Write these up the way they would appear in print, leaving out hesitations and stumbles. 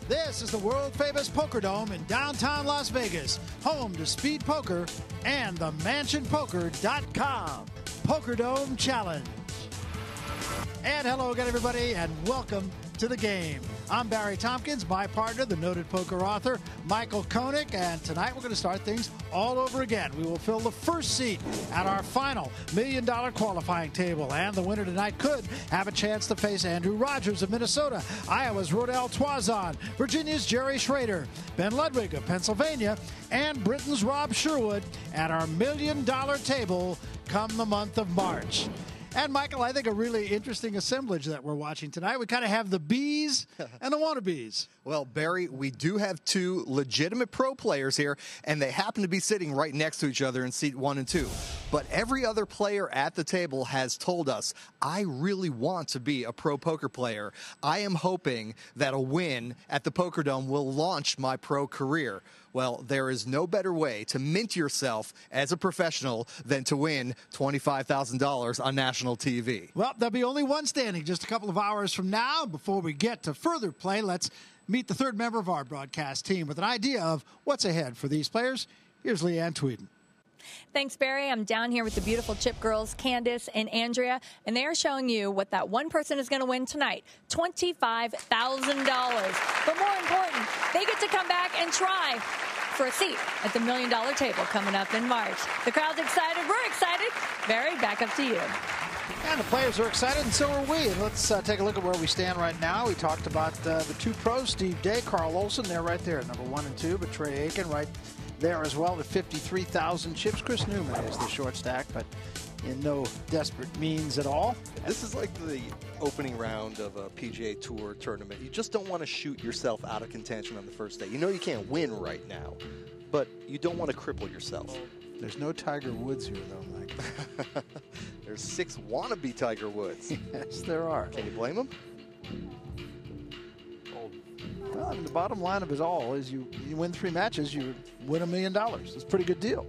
This is the world-famous Poker Dome in downtown Las Vegas, home to Speed Poker and the MansionPoker.com Poker Dome Challenge. And hello again, everybody, and welcome to the game. I'm Barry Tompkins, my partner, the noted poker author, Michael Koenig, and tonight we're going to start things all over again. We will fill the first seat at our final $1 million qualifying table, and the winner tonight could have a chance to face Andrew Rogers of Minnesota, Iowa's Rodell Toison, Virginia's Jerry Schrader, Ben Ludwig of Pennsylvania, and Britain's Rob Sherwood at our $1 million table come the month of March. And, Michael, I think a really interesting assemblage that we're watching tonight. We kind of have the bees and the wannabes. Well, Barry, we do have two legitimate pro players here, and they happen to be sitting right next to each other in seat 1 and 2. But every other player at the table has told us, I really want to be a pro poker player. I am hoping that a win at the Poker Dome will launch my pro career. Well, there is no better way to mint yourself as a professional than to win $25,000 on national TV. Well, there'll be only one standing just a couple of hours from now. Before we get to further play, let's meet the third member of our broadcast team with an idea of what's ahead for these players. Here's Leanne Tweeden. Thanks, Barry. I'm down here with the beautiful Chip girls, Candace and Andrea, and they are showing you what that one person is going to win tonight, $25,000. But more important, they get to come back and try for a seat at the $1 million table coming up in March. The crowd's excited. We're excited. Barry, back up to you. And the players are excited, and so are we. And let's take a look at where we stand right now. We talked about the two pros, Steve Day, Carl Olson. They're right there, number 1 and 2. But Trey Aiken right there as well with 53,000 chips. Chris Newman is the short stack, but in no desperate means at all. This is like the opening round of a PGA Tour tournament. You just don't want to shoot yourself out of contention on the first day. You know you can't win right now, but you don't want to cripple yourself. There's no Tiger Woods here, though, Mike. There's 6 wannabe Tiger Woods. Yes, there are. Can you blame them? Well, I mean, the bottom line of it all is you win 3 matches, you win $1 million. It's a pretty good deal.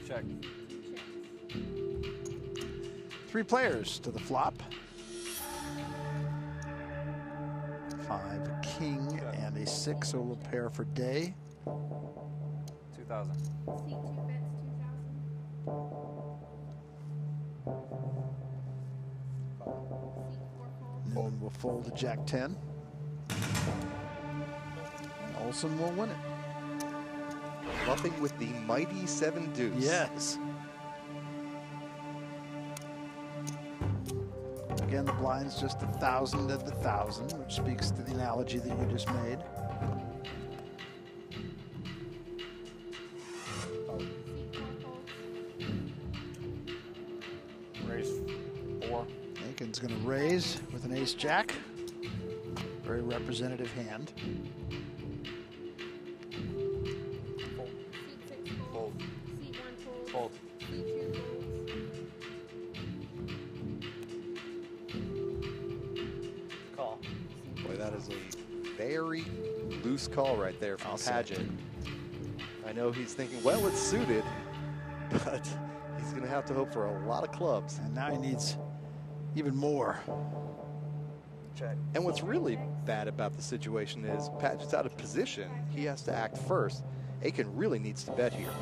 Check. 3 players to the flop. 5 king and a 6 solo pair for Day. 2,000. Newman will fold to Jack 10. Olson will win it. Bluffing with the mighty 7 deuce. Yes. Again, the blind's just 1,000 of the 1,000, which speaks to the analogy that you just made. Raise 4. Aiken's going to raise with an ace-jack. Very representative hand. Fold. Fold. Call. Boy, that is a very loose call right there from Padgett. I know he's thinking, well, it's suited, but he's going to have to hope for a lot of clubs. And now he needs even more. Check. And what's really bad about the situation is Padgett's out of position. He has to act first. Aiken really needs to bet here.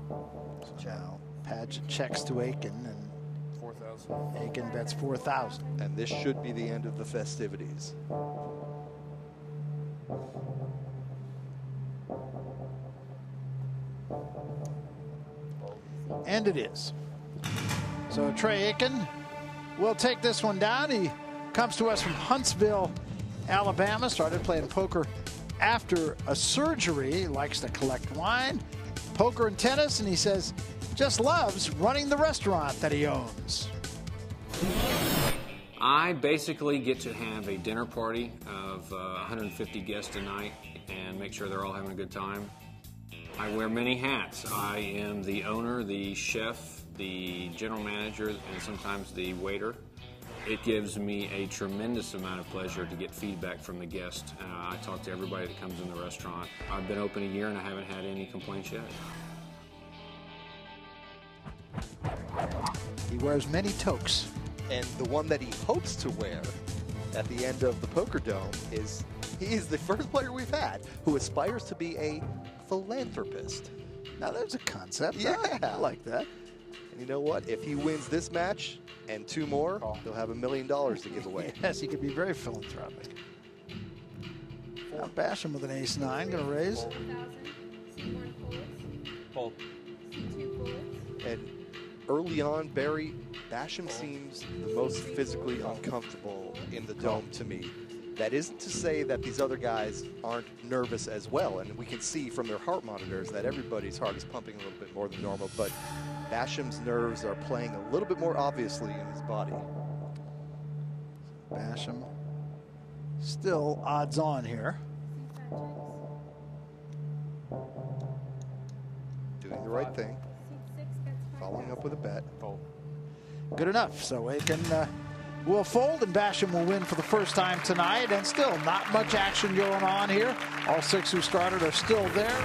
So now Padgett checks to Aiken, and 4,000. Aiken bets 4,000. And this should be the end of the festivities. And it is. So Trey Aiken will take this one down. He comes to us from Huntsville, Alabama. Started playing poker after a surgery. He likes to collect wine, poker and tennis, and he says just loves running the restaurant that he owns. I basically get to have a dinner party of 150 guests a night and make sure they're all having a good time. I wear many hats. I am the owner, the chef, the general manager, and sometimes the waiter. It gives me a tremendous amount of pleasure to get feedback from the guests. I talk to everybody that comes in the restaurant. I've been open a year and I haven't had any complaints yet. He wears many toques. And the one that he hopes to wear at the end of the Poker Dome is he is the first player we've had who aspires to be a philanthropist. Now there's a concept. Yeah. I like that. And you know what? If he wins this match and 2 more, he'll have $1 million to give away. Yes, he could be very philanthropic. Now Basham with an ace-9, going to raise. Fold. And early on, Barry, Basham seems the most physically uncomfortable in the dome to me. That isn't to say that these other guys aren't nervous as well, and we can see from their heart monitors that everybody's heart is pumping a little bit more than normal, but Basham's nerves are playing a little bit more obviously in his body. Basham still odds on here. Doing the right thing. Following up with a bet. Fold. Good enough. So Aiken will fold, and Basham will win for the first time tonight. And still not much action going on here. All 6 who started are still there.